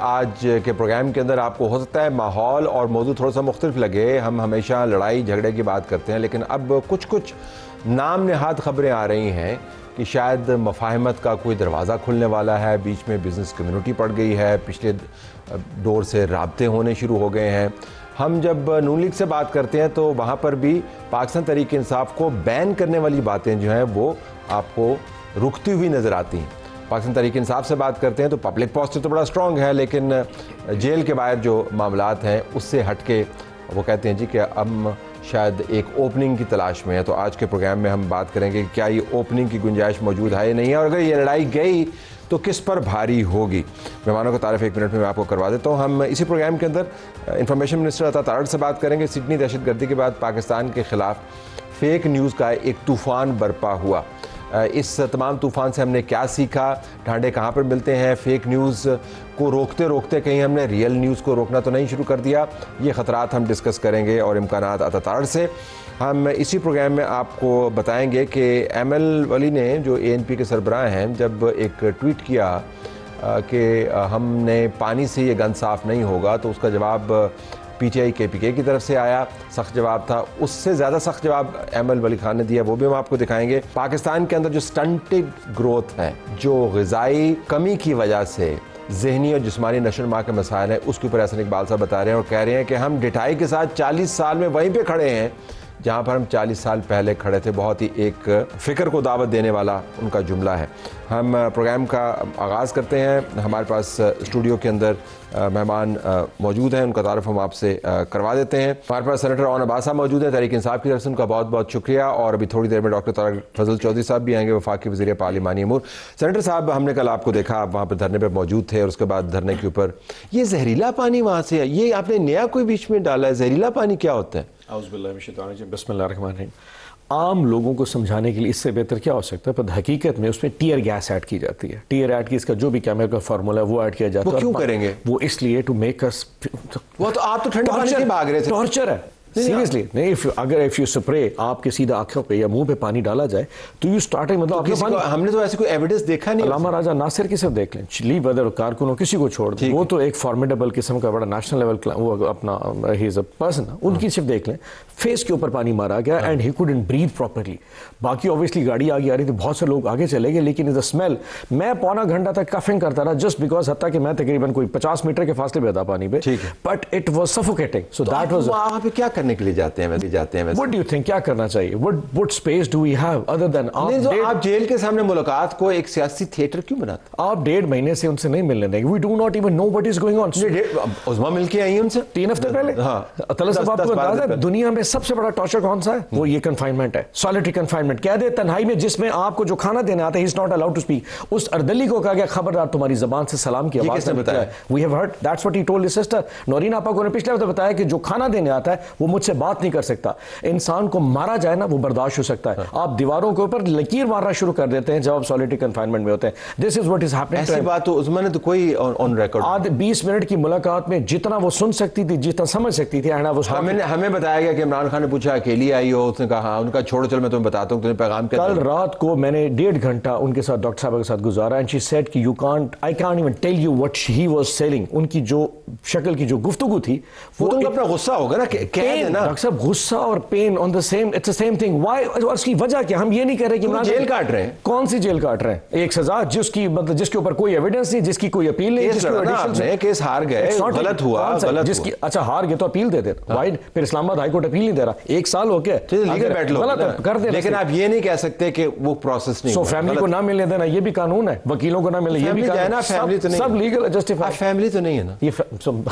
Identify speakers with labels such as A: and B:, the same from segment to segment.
A: آج کے پروگرام کے اندر آپ کو ہو سکتا ہے ماحول اور موضوع تھوڑا سا مختلف لگے. ہم ہمیشہ لڑائی جھگڑے کی بات کرتے ہیں, لیکن اب کچھ نام نہاد خبریں آ رہی ہیں کہ شاید مفاہمت کا کوئی دروازہ کھلنے والا ہے. بیچ میں بزنس کمیونٹی پڑ گئی ہے, پچھلے دور سے رابطے ہونے شروع ہو گئے ہیں. ہم جب نون لیگ سے بات کرتے ہیں تو وہاں پر بھی پاکستان تحریک انصاف کو بین کرنے والی باتیں جو ہیں وہ آپ کو رکتی ہوئی نظر آتی ہیں. پاکستان تحریک انصاف سے بات کرتے ہیں تو پبلک پاسچر تو بڑا اسٹرانگ ہے, لیکن جیل کے باہر جو معاملات ہیں اس سے ہٹ کے وہ کہتے ہیں جی کہ ہم شاید ایک اوپننگ کی تلاش میں ہے. تو آج کے پروگرام میں ہم بات کریں گے کہ کیا یہ اوپننگ کی گنجائش موجود ہے یا نہیں ہے, اور اگر یہ لڑائی گئی تو کس پر بھاری ہوگی. مہمانوں کا تعارف 1 منٹ میں آپ کو کروا دیتا ہوں. ہم اسی پروگرام کے اندر انفارمیشن منسٹر عطا تارڑ سے بات کریں گے. سڈنی دہشت گردی کے بعد پاکستان کے خلاف فیک نیوز کا ایک طوفان برپا ہوا. اس تمام طوفان سے ہم نے کیا سیکھا, ڈھانڈے کہاں پر ملتے ہیں, فیک نیوز کو روکتے روکتے کہیں ہم نے ریئل نیوز کو روکنا تو نہیں شروع کر دیا. یہ خطرات ہم ڈسکس کریں گے اور امکانات عطا تارڑ سے. ہم اسی پروگرام میں آپ کو بتائیں گے کہ ایم ایل ولی نے جو ANP کے سربراہ ہیں جب ایک ٹویٹ کیا کہ ہم نے پانی سے یہ گند صاف نہیں ہوگا, تو اس کا جواب PTI KPK کی طرف سے آیا, سخت جواب تھا. اس سے زیادہ سخت جواب ایم ایل ولی خان نے دیا, وہ بھی ہم آپ کو دکھائیں گے. پاکستان کے اندر جو سٹنٹڈ گروتھ ہے, جو غذائی کمی کی وجہ سے ذہنی اور جسمانی نشو و نما کے مسائل ہیں, اس کے اوپر احسن اقبال صاحب بتا رہے ہیں اور کہہ رہے ہیں کہ ہم ڈٹائی کے ساتھ 40 سال میں وہیں پہ کھڑے ہیں جہاں پر ہم 40 سال پہلے کھڑے تھے. بہت ہی ایک فکر کو دعوت دینے والا ان کا جملہ ہے. ہم پروگرام کا آغاز کرتے ہیں. ہمارے پاس اسٹوڈیو کے اندر مہمان موجود ہیں, ان کا تعارف ہم آپ سے کروا دیتے ہیں. ہمارے پاس سینیٹر اون عباس صاحب موجود ہیں تحریک انصاف کی طرف سے, ان کا بہت بہت شکریہ. اور ابھی تھوڑی دیر میں ڈاکٹر طارق فضل چودھری صاحب بھی آئیں گے, وفاقی وزیر پارلیمانی امور. سینیٹر صاحب, ہم نے کل آپ کو دیکھا, آپ وہاں پہ دھرنے پہ موجود تھے, اور اس کے بعد دھرنے کے اوپر یہ زہریلا پانی وہاں سے, یہ آپ نے نیا کوئی بیچ میں ڈالا ہے, زہریلا پانی کیا ہوتا ہے؟
B: اعوذ باللہ من الشیطان الرجیم, بسم اللہ الرحمن الرحیم. عام لوگوں کو سمجھانے کے لیے اس سے بہتر کیا ہو سکتا ہے, پر حقیقت میں اس میں ٹیئر گیس ایڈ کی جاتی ہے. ٹیئر ایڈ کی اس کا جو بھی کیمیکل فارمولا ہے وہ ایڈ کیا جاتا ہے.
A: وہ کیوں کریں گے؟
B: وہ اس لیے ٹو میک اس,
A: وہ تو آپ تو ٹھنڈے پانی سے بھاگ رہے تھے.
B: ٹارچر ہے سیریسلی. نہیں, اگر if you spray آپ کے سیدھا آنکھوں پہ یا منہ پہ پانی ڈالا جائے تو یو اسٹارٹ, مطلب
A: ہم نے تو ایسے کوئی ایویڈنس دیکھا نہیں.
B: علامہ راجہ ناصر کی صرف دیکھ لیں, لیو ادر کارکنوں کسی کو چھوڑ دیں, وہ تو ایک فارمیڈیبل قسم کا بڑا نیشنل لیول وہ اپنا ہی از اے پرسن, ان کی صرف دیکھ لیں, فیس کے اوپر پانی مارا گیا and he couldn't breathe properly. باقی اوبیسلی گاڑی آگے آ رہی تھی, بہت سے لوگ آگے چلے گئے, لیکن دا اسمیل, میں پونا گھنٹہ تک کفنگ کرتا رہا جسٹ بیکاز, حتیٰ کہ میں تقریباً کوئی 50 میٹر کے فاصلے پہ تھا پانی پہ, but it was suffocating. So that was.
A: وہاں پہ کیا کرنے کے لیے جاتے ہیں؟
B: What do you think, کیا کرنا چاہیے? What space do we have other than
A: آپ جیل کے سامنے ملاقات کو ایک سیاسی تھیٹر کیوں بناتے؟
B: آپ 1.5 مہینے سے ان سے نہیں ملنے دیں گے. We do not even know what is going on.
A: عظما مل کے آئی ہیں ان سے
B: 3 ہفتے پہلے. طلعت صاحب, آپ کو اندازہ ہے دنیا میں سب سے بڑا ٹارچر کون سا ہے؟ وہ یہ کنفائنمنٹ ہے, سالٹری کنفائنمنٹ. کہہ دے تنہائی میں, جس میں آپ کو جو کھانا دینے آتا ہے, he is not allowed to speak. اس اردلی کو کہا گیا خبردار تمہاری زبان سے سلام کی آواز سے بتایا. We have heard, that's what he told his sister. Noreen آپا کو نے پچھلے ہفتے بتایا کہ جو کھانا دینے آتا ہے وہ مجھ سے بات نہیں کر سکتا. انسان کو مارا جائے نا وہ برداشت ہو سکتا ہے, آپ دیواروں کے اوپر لکیر مارنا شروع کر دیتے ہیں جب آپ سالٹری کنفائنمنٹ میں ہوتے ہیں. دس از واٹ از ہیپننگ.
A: ایسی بات تو عظما نے تو کوئی آن ریکارڈ,
B: آدھے 20 منٹ کی ملاقات میں جتنا وہ سن سکتی تھی, جتنا سمجھ سکتی تھی,
A: ہمیں بتایا گیا کہ عمران خان نے پوچھا اکیلی آئی ہو, اس نے کہا ہاں, ان کا چھوڑو چل میں تمہیں بتاتا ہوں تمہیں پیغام کیا.
B: کل رات کو میں نے 1.5 گھنٹہ ان کے ساتھ ڈاکٹر صاحب کے ساتھ گزارا, اینڈ شی سیڈ کہ I can't even tell you what he was selling. ان کی جو شکل کی جو گفتگو تھی
A: وہ تو اپنا غصہ ہوگا نا,
B: ڈاکٹر صاحب غصہ اور pain on the same, it's the same thing. Why? اور اس کی وجہ کیا؟ ہم یہ نہیں کہہ رہے کہ
A: جیل کاٹ رہے ہیں.
B: کون سی جیل کاٹ رہے ہیں؟ ایک سزا جس کی مطلب جس کے اوپر کوئی ایویڈنس نہیں, جس کی کوئی اپیل نہیں,
A: کیس ہار گئے, غلط ہوا,
B: جس کی اچھا ہار گئے تو اپیل دے دیتا. وائٹ پھر اسلام آباد ہائی کورٹ اپیل نہیں دے رہا, 1 سال ہو گیا, غلط کر دے.
A: لیکن آپ یہ نہیں کہہ سکتے کہ وہ پروسیس نہیں.
B: سو فیملی کو نہ ملنے دینا یہ بھی قانون ہے, وکیلوں کو نہ ملنے یہ بھی قانون, سب لیگل جسٹیفائی.
A: فیملی تو نہیں ہے نا,
B: یہ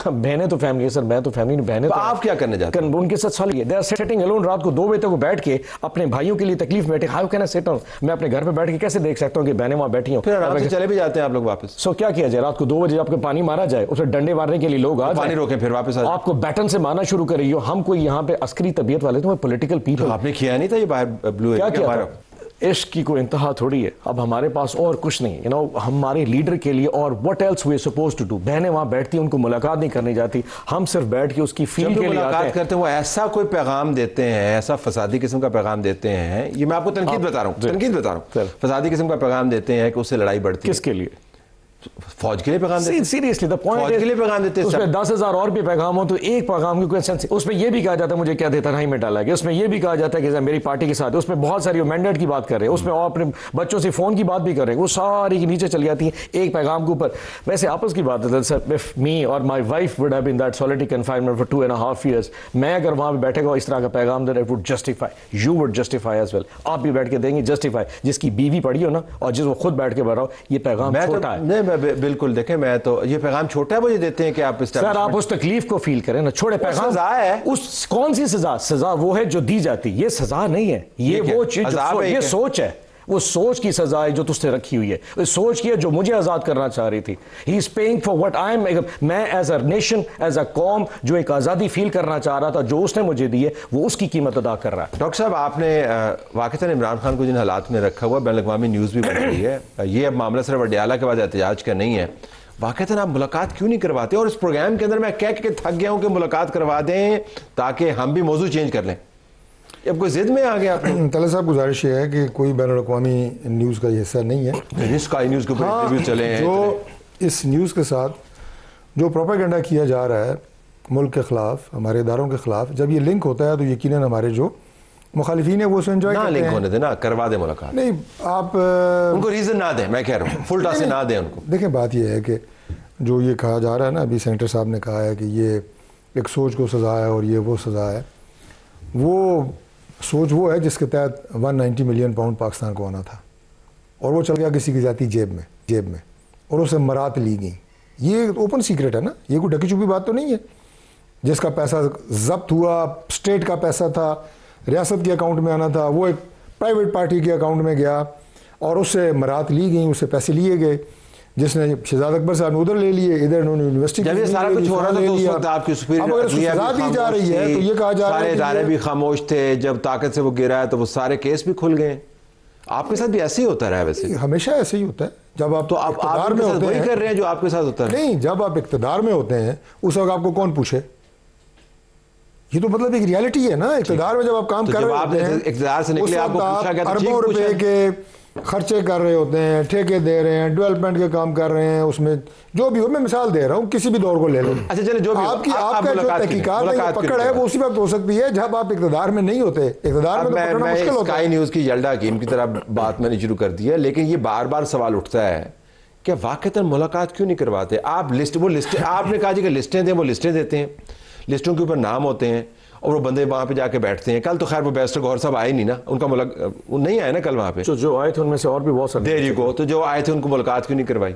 B: بہنیں تو فیملی ہے سر, میں تو فیملی نہیں. بہنیں
A: آپ کیا کرنے جاتے ہیں
B: ان کے ساتھ؟ سال دے آر سٹنگ الون, رات کو 2 بجے تک وہ بیٹھ کے اپنے بھائیوں کے لیے تکلیف بیٹھے. ہاؤ کین آئی سٹ آن, میں اپنے گھر پہ بیٹھ کے کیسے دیکھ سکتا ہوں کہ بہنیں وہاں بیٹھی ہوں؟
A: پھر آرام سے چلے بھی جاتے ہیں آپ لوگ واپس.
B: سو کیا کیا جائے؟ رات کو 2 بجے آپ کو پانی مارا جائے, اسے ڈنڈے مارنے کے لیے لوگ آ
A: پانی روکیں, پھر واپس
B: آپ کو بیٹن سے مارنا شروع کر رہی ہو. ہم کوئی یہاں پہ عسکری طبیعت والے تو پولیٹیکل پیپل.
A: آپ نے کیا نہیں تھا یہ باہر بلو
B: کیا کیا تھا؟ عشق کی کوئی انتہا تھوڑی ہے. اب ہمارے پاس اور کچھ نہیں, یو نو, ہمارے لیڈر کے لیے اور what else we are supposed to do. بہنیں وہاں بیٹھتی ہیں, ان کو ملاقات نہیں کرنی جاتی, ہم صرف بیٹھ کے اس کی فیل کے لیے
A: ملاقات کرتے ہیں. وہ ایسا کوئی پیغام دیتے ہیں, ایسا فسادی قسم کا پیغام دیتے ہیں, یہ میں آپ کو تنقید بتا رہا ہوں, فسادی قسم کا پیغام دیتے ہیں کہ اس سے لڑائی بڑھتی ہے.
B: کس کے لیے؟
A: فوج کے لیے پیغام دیتے ہیں.
B: سیریسلی
A: فوج کے لیے پیغام دیتے ہیں.
B: اس میں 10,000 اور بھی پیغام ہو تو ایک پیغام کی کوئی سینس. اس میں یہ بھی کہا جاتا ہے مجھے کیا تنہائی میں ڈالا گیا. اس میں یہ بھی کہا جاتا ہے کہ میری پارٹی کے ساتھ. اس میں بہت ساری مینڈیٹ کی بات کر رہے ہیں, اس میں اور اپنے بچوں سے فون کی بات بھی کر رہے ہیں, وہ ساری کی نیچے چل جاتی ہیں ایک پیغام کے اوپر. ویسے آپس کی بات ہے سر, if me or my wife would have been that solitary confinement for 2.5 years, میں اگر وہاں پہ بیٹھے گا اس طرح کا پیغام دے رہے would justify, you would justify as well. آپ بھی بیٹھ کے دیں گے justify. جس کی بیوی پڑی ہو نا اور جس وہ خود بیٹھ کے بڑھ رہا ہو, یہ پیغام چھوٹا ہے.
A: نہیں میں بالکل دیکھیں, میں تو یہ پیغام چھوٹا ہے, مجھے دیتے ہیں کہ آپ
B: سر آپ اس تکلیف کو فیل کریں نا. چھوڑے پیغام
A: سزا ہے.
B: اس کون سی سزا؟ سزا وہ ہے جو دی جاتی, یہ سزا نہیں ہے. یہ وہ چیز, یہ سوچ ہے, وہ سوچ کی سزا ہے جو تجھ سے رکھی ہوئی ہے. اس سوچ کی ہے جو مجھے آزاد کرنا چاہ رہی تھی. He is paying for what I am. میں as a nation, as a قوم جو ایک آزادی فیل کرنا چاہ رہا تھا, جو اس نے مجھے دی ہے, وہ اس کی قیمت ادا کر رہا ہے.
A: ڈاکٹر صاحب آپ نے واقعتاً عمران خان کو جن حالات میں رکھا ہوا, بین الاقوامی نیوز بھی بن رہی ہے, یہ اب معاملہ صرف وڈیالہ کے بعد احتجاج کا نہیں ہے. واقعتاً آپ ملاقات کیوں نہیں کرواتے؟ اور اس پروگرام کے اندر میں کہہ کے تھک گیا ہوں کہ ملاقات کروا دیں تاکہ ہم بھی موضوع چینج کر لیں. اب کوئی ضد میں آ گیا آپ نے.
C: طلعت صاحب گزارش یہ ہے کہ کوئی بین الاقوامی نیوز کا یہ حصہ نہیں ہے.
A: اسکائی نیوز کے اوپر انٹرویو چلے ہیں.
C: جو اس نیوز کے ساتھ جو پروپیگنڈا کیا جا رہا ہے ملک کے خلاف, ہمارے اداروں کے خلاف, جب یہ لنک ہوتا ہے تو یقیناً ہمارے جو مخالفین ہیں وہ اسے انجوائے کرتے ہیں.
A: لنک ہونے دیں نا, کروا دیں ملاقات.
C: نہیں آپ
A: ان کو ریزن نہ دیں, میں کہہ رہا ہوں فل ٹاس نہ دیں ان کو.
C: دیکھیں بات یہ ہے کہ جو یہ کہا جا رہا ہے نا, ابھی سینیٹر صاحب نے کہا ہے کہ یہ ایک سوچ کو سزا ہے اور یہ وہ سزا ہے. وہ سوچ وہ ہے جس کے تحت 190 ملین پاؤنڈ پاکستان کو آنا تھا اور وہ چل گیا کسی کی ذاتی جیب میں اور اسے مرات لی گئیں. یہ اوپن سیکرٹ ہے نا, یہ کوئی ڈکی چھپی بات تو نہیں ہے. جس کا پیسہ ضبط ہوا, اسٹیٹ کا پیسہ تھا, ریاست کے اکاؤنٹ میں آنا تھا, وہ ایک پرائیویٹ پارٹی کے اکاؤنٹ میں گیا اور اس سے مرات لی گئیں, اس سے پیسے لیے گئے. جس نے شہزاد اکبر صاحب نے ادھر لے لیے, ادھر انہوں نے یونیورسٹی
A: جب یہ سارا کچھ ہو رہا تھا تو اس وقت آپ کی
C: سزا دی جا رہی ہے تو یہ کہا جا رہا ہے
A: سارے ادارے بھی خاموش تھے. جب طاقت سے وہ گرا ہے تو وہ سارے کیس بھی کھل گئے. آپ کے ساتھ بھی ایسے ہی ہوتا رہا ہے؟ ویسے
C: ہمیشہ ایسے ہی ہوتا ہے. جب آپ
A: تو اقتدار میں ہوتے ہیں, کر رہے ہیں جو آپ کے ساتھ ہوتا ہے.
C: نہیں, جب آپ اقتدار میں ہوتے ہیں اس وقت آپ کو کون پوچھے؟ یہ تو مطلب ایک ریالٹی ہے نا. اقتدار میں جب آپ کام کر رہے ہوتے ہیں,
A: اقتدار سے نکلے آپ کو پوچھا گیا تو
C: اربوں روپے کے خرچے کر رہے ہوتے ہیں, ٹھیکے دے رہے ہیں, ڈیولپمنٹ کے کام کر رہے ہیں, اس میں جو بھی ہو, میں مثال دے رہا ہوں, کسی بھی دور کو لے لیں.
A: اچھا چلے جو بھی
C: آپ کا جو تحقیقات پکڑ ہے وہ اسی وقت ہو سکتی ہے جب آپ اقتدار میں نہیں ہوتے. اقتدار میں پکڑنا مشکل ہوتا ہے.
A: اسکائی نیوز کی یلڈا حکیم کی طرح بات میں نے شروع کر دی ہے, لیکن یہ بار بار سوال اٹھتا ہے کہ واقعتاً ملاقات کیوں نہیں کرواتے آپ؟ لسٹ آپ نے کہا جی کہ لسٹیں دیں, وہ لسٹیں دیتے ہیں, لسٹوں کے اوپر نام ہوتے ہیں اور وہ بندے وہاں پہ جا کے بیٹھتے ہیں. کل تو خیر وہ بیرسٹر گوہر صاحب آئے نہیں نا, ان کا وہ نہیں آئے نا کل وہاں پہ.
B: جو آئے تھے ان میں سے اور بھی بہت سارے
A: دیری کو, تو جو آئے تھے ان کو ملاقات کیوں نہیں کروائی؟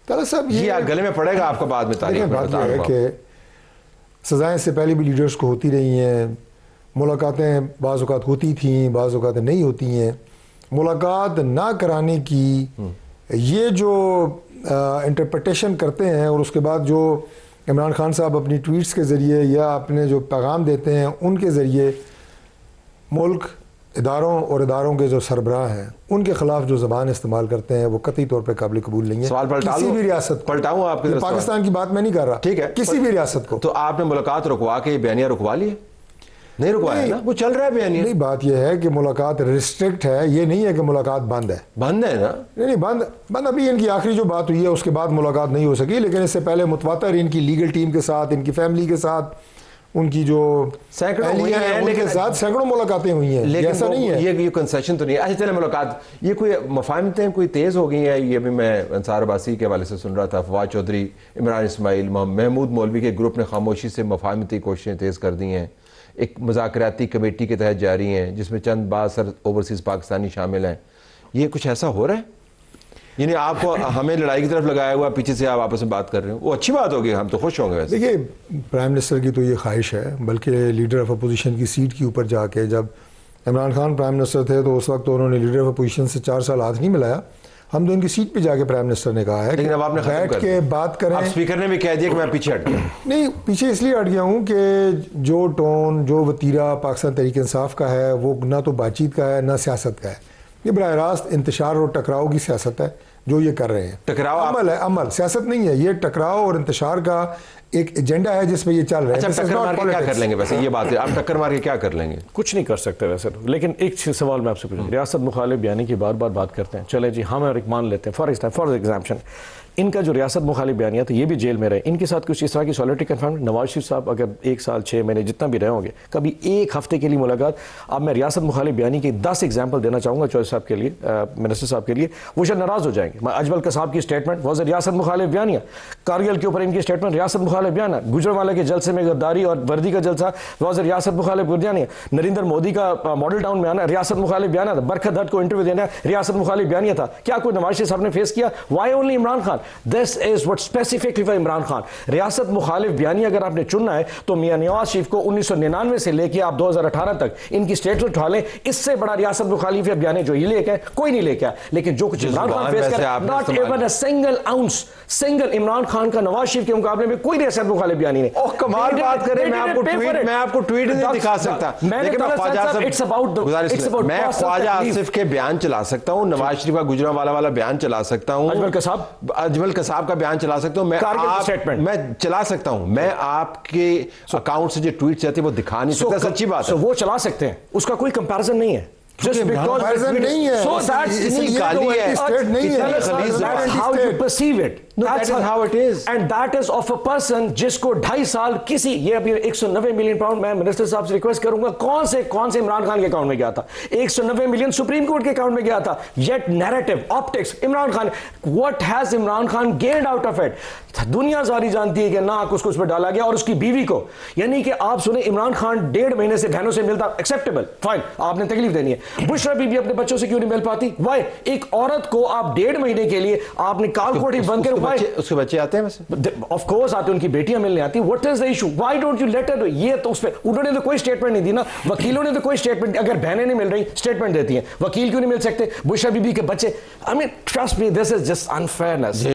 C: طلعت صاحب یہ
A: گلے میں پڑے گا آپ کو بعد میں. تاریخ
C: بات یہ ہے کہ سزائیں سے پہلے بھی لیڈرز کو ہوتی رہی ہیں, ملاقاتیں بعض اوقات ہوتی تھیں, بعض اوقات نہیں ہوتی ہیں. ملاقات نہ کرانے کی یہ جو انٹرپریٹیشن کرتے ہیں اور اس کے بعد جو عمران خان صاحب اپنی ٹویٹس کے ذریعے یا اپنے جو پیغام دیتے ہیں ان کے ذریعے ملک اداروں اور اداروں کے جو سربراہ ہیں ان کے خلاف جو زبان استعمال کرتے ہیں وہ قطعی طور پہ قابل قبول نہیں ہے.
A: سوال
C: کسی بھی ریاست
A: پلٹاؤں آپ کے
C: پاکستان کی بات میں نہیں کر رہا,
A: ٹھیک ہے,
C: کسی بھی ریاست کو.
A: تو آپ نے ملاقات رکوا کے بیانیہ رکوا لیے؟ نہیں رکوایا نا, وہ چل رہا ہے بیانیہ.
C: نہیں, بات یہ ہے کہ ملاقات ریسٹرکٹ ہے, یہ نہیں ہے کہ ملاقات بند ہے.
A: بند ہے نا؟
C: نہیں بند ابھی ان کی آخری جو بات ہوئی ہے اس کے بعد ملاقات نہیں ہو سکی, لیکن اس سے پہلے متواتر ان کی لیگل ٹیم کے ساتھ, ان کی فیملی کے ساتھ, ان کی جو
A: سینکڑوں
C: ان کے ساتھ سینکڑوں ملاقاتیں ہوئی ہیں.
A: لیکن
C: ایسا نہیں ہے,
A: یہ کنسیشن تو نہیں ہے. اچھا چلے ملاقات, یہ کوئی مفاہمتیں کوئی تیز ہو گئی ہیں. یہ بھی میں انصار عباسی کے حوالے سے سن رہا تھا, فواد چودھری, عمران اسماعیل, محمود مولوی کے گروپ نے خاموشی سے مفاہمتی کوششیں تیز کر دی ہیں. ایک مذاکراتی کمیٹی کے تحت جاری ہیں جس میں چند بااثر اوورسیز پاکستانی شامل ہیں. یہ کچھ ایسا ہو رہا ہے؟ یعنی آپ کو ہمیں لڑائی کی طرف لگایا ہوا, پیچھے سے آپ آپس میں بات کر رہے ہو, وہ اچھی بات ہوگی, ہم تو خوش ہوں گے. ویسے
C: دیکھیے پرائم منسٹر کی تو یہ خواہش ہے, بلکہ لیڈر آف اپوزیشن کی سیٹ کے اوپر جا کے, جب عمران خان پرائم منسٹر تھے تو اس وقت تو انہوں نے لیڈر آف اپوزیشن سے 4 سال ہاتھ نہیں ملایا. ہم تو ان کی سیٹ پہ جا کے پرائم منسٹر نے کہا ہے
A: لیکن اب آپ نے
C: بیٹھ کے بات کریں.
A: اسپیکر نے بھی کہہ دیا کہ میں پیچھے ہٹ گیا.
C: نہیں, پیچھے اس لیے ہٹ گیا ہوں کہ جو ٹون, جو وتیرہ پاکستان تحریک انصاف کا ہے وہ نہ تو بات چیت کا ہے نہ سیاست کا ہے. یہ براہ راست انتشار اور ٹکراؤ کی سیاست ہے جو یہ کر رہے ہیں.
A: ٹکراؤ
C: عمل ہے, عمل سیاست نہیں ہے. یہ ٹکراؤ اور انتشار کا ایک ایجنڈا ہے جس پہ یہ چل رہا ہے.
A: اچھا ٹکر مار کے کیا کر لیں گے ویسے؟ یہ بات ہے, آپ ٹکر مار کے کیا کر لیں گے؟
B: کچھ نہیں کر سکتے ویسے. لیکن ایک سوال میں آپ سے پوچھوں, ریاست مخالف بیانی کی بار بار بات کرتے ہیں, چلے جی ہم اور ایک مان لیتے ہیں فار ایگزامپشن ان کا جو ریاست مخالف بیانیہ تھا یہ بھی جیل میں رہے, ان کے ساتھ کچھ اس طرح کی سولیٹری کنفرمنٹ. نواز شریف صاحب اگر 1 سال 6 مہینے جتنا بھی رہے ہوں گے, کبھی 1 ہفتے کے لیے ملاقات, اب میں ریاست مخالف بیانی کی 10 ایگزامپل دینا چاہوں گا چوہدری صاحب کے لیے, منسٹر صاحب کے لیے, وہ شاید ناراض ہو جائیں گے. اجمل قصاب کی اسٹیٹمنٹ واز ریاست مخالف بیانیہ, کارگل کے اوپر ان کی اسٹیٹمنٹ ریاست مخالف بیانہ, گجرانوالہ کے جلسے میں غداری اور وردی کا جلسہ واز ریاست مخالف بیانیہ, نریندر مودی کا ماڈل ٹاؤن میں آنا ریاست مخالف بیانہ تھا, برکت دت کو انٹرویو دینا ریاست مخالف بیانیہ تھا. کیا کوئی نواز شریف صاحب نے فیس کیا؟ Why only Imran Khan? This is what specifically for Imran Khan. ریاست مخالف بیانیہ اگر آپ نے چننا ہے تو میاں نواز شریف کو 1999 سے لے کے آپ 2018 تک ان کی اسٹیٹمنٹ اٹھا لیں, اس سے بڑا ریاست مخالف بیانیہ جو یہ لے کے کوئی نہیں لے کے. لیکن جو کچھ عمران خان فیس کر, not even a single ounce, single Imran Khan کا نواز شریف کے مقابلے میں کوئی ریاست مخالف بیانی نہیں.
A: اوہ کمال بات کریں, میں آپ کو ٹویٹ نہیں دکھا سکتا, لیکن میں خواجہ آصف کے بیان چلا سکتا ہوں, نواز شریف کا گجرانوالہ والا بیان چلا سکتا ہوں, اجمل قصاب کا بیان چلا سکتا ہوں, میں چلا سکتا ہوں. میں آپ کے اکاؤنٹ سے جو ٹویٹ چاہتے ہیں وہ دکھا نہیں سکتا, سچی بات ہے.
B: وہ چلا سکتے ہیں, اس کا کوئی کمپیریزن نہیں ہے. Just because
C: نہیں ہے,
B: so that's how you perceive it.
A: That is how it is.
B: And that is of a person جس کو 2.5 سال کسی, یہ ابھی 190 ملین پاؤنڈ میں منسٹر صاحب سے ریکویسٹ کروں گا, کون سے عمران خان کے اکاؤنٹ میں گیا تھا؟ 190 ملین سپریم کورٹ کے اکاؤنٹ میں گیا تھا. Yet narrative, optics, Imran Khan, what has Imran Khan gained out of it? دنیا ساری جانتی ہے کہ ناک اس پہ ڈالا گیا, اور اس کی بیوی کو, یعنی کہ آپ سنیں عمران خان 1.5 مہینے سے بہنوں سے ملتا, ایکسیپٹیبل, فائن, آپ نے تکلیف دینی ہے. بشرا بی بی اپنے بچوں سے کیوں نہیں مل پاتی؟ وائی؟ ایک عورت کو آپ 1.5 مہینے کے لیے آپ نے کال کوٹی بند کر,
A: اس کے بچے آتے ہیں ویسے,
B: آف کورس آتے ہیں, ان کی بیٹیاں ملنے آتی ہیں. What is the issue? Why don't you let her? یہ تو اس پہ انہوں نے تو کوئی اسٹیٹمنٹ نہیں دی نا, وکیلوں نے تو کوئی اسٹیٹمنٹ, اگر بہنیں نہیں مل رہی اسٹیٹمنٹ دیتی ہیں, وکیل کیوں نہیں مل سکتے؟ بشرا بی بی کے بچے, آئی مین trust me, this is just انفیئرنس.